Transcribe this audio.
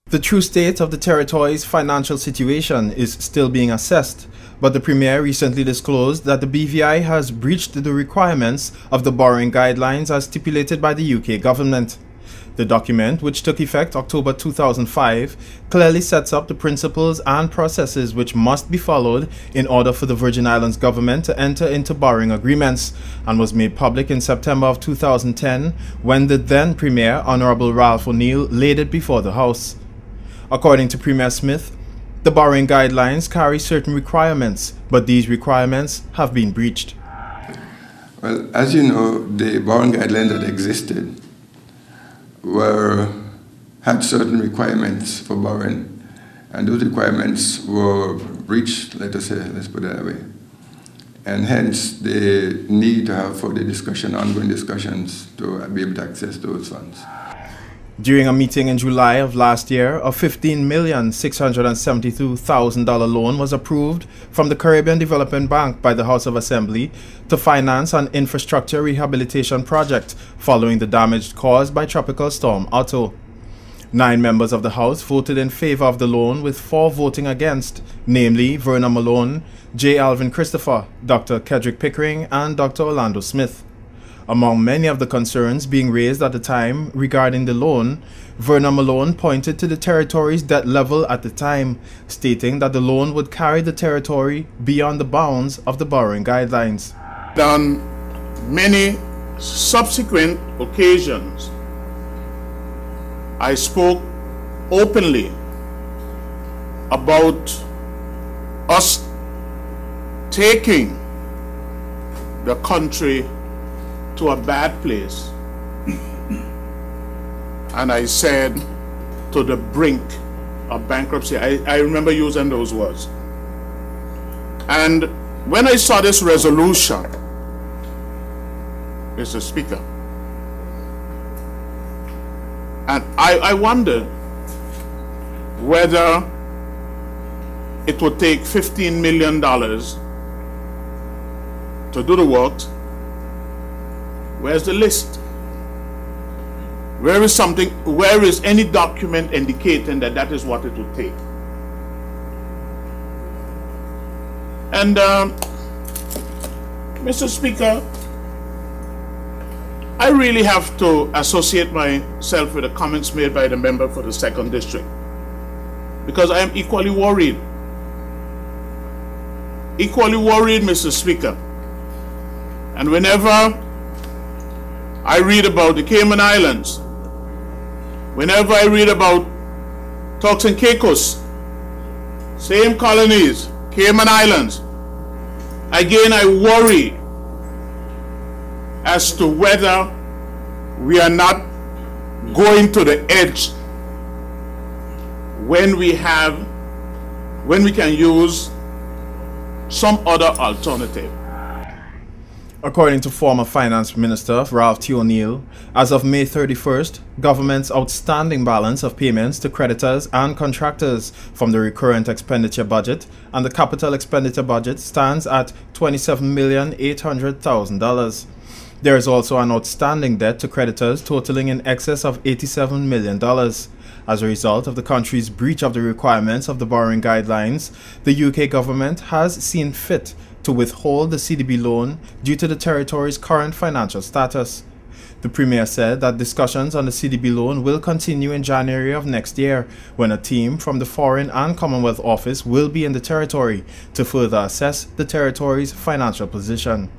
The true state of the territory's financial situation is still being assessed, but the Premier recently disclosed that the BVI has breached the requirements of the borrowing guidelines as stipulated by the UK government. The document, which took effect October 2005, clearly sets up the principles and processes which must be followed in order for the Virgin Islands government to enter into borrowing agreements, and was made public in September of 2010 when the then Premier, Honourable Ralph O'Neill, laid it before the House. According to Premier Smith, the borrowing guidelines carry certain requirements, but these requirements have been breached. Well, as you know, the borrowing guidelines that existed had certain requirements for borrowing, and those requirements were breached, let's put it that way. And hence the need to have further discussion, ongoing discussions to be able to access those funds. During a meeting in July of last year, a $15,672,000 loan was approved from the Caribbean Development Bank by the House of Assembly to finance an infrastructure rehabilitation project following the damage caused by Tropical Storm Otto. 9 members of the House voted in favor of the loan, with 4 voting against, namely Verna Malone, J. Alvin Christopher, Dr. Kedrick Pickering, and Dr. Orlando Smith. Among many of the concerns being raised at the time regarding the loan, Verna Malone pointed to the territory's debt level at the time, stating that the loan would carry the territory beyond the bounds of the borrowing guidelines. On many subsequent occasions, I spoke openly about us taking the country to a bad place, and I said to the brink of bankruptcy. I remember using those words. And when I saw this resolution, Mr. Speaker, and I wondered whether it would take $15 million to do the work. Where's the list? Where is any document indicating that that is what it would take? And Mr. Speaker, I really have to associate myself with the comments made by the member for the 2nd District, because I am equally worried. Equally worried, Mr. Speaker. And whenever I read about the Cayman Islands, whenever I read about Turks and Caicos, same colonies, Cayman Islands, again I worry as to whether we are not going to the edge when we can use some other alternative. According to former Finance Minister Ralph T. O'Neill, as of May 31st, government's outstanding balance of payments to creditors and contractors from the recurrent expenditure budget and the capital expenditure budget stands at $27,800,000. There is also an outstanding debt to creditors totaling in excess of $87 million. As a result of the country's breach of the requirements of the borrowing guidelines, the UK government has seen fit to withhold the CDB loan due to the territory's current financial status. The Premier said that discussions on the CDB loan will continue in January of next year, when a team from the Foreign and Commonwealth Office will be in the territory to further assess the territory's financial position.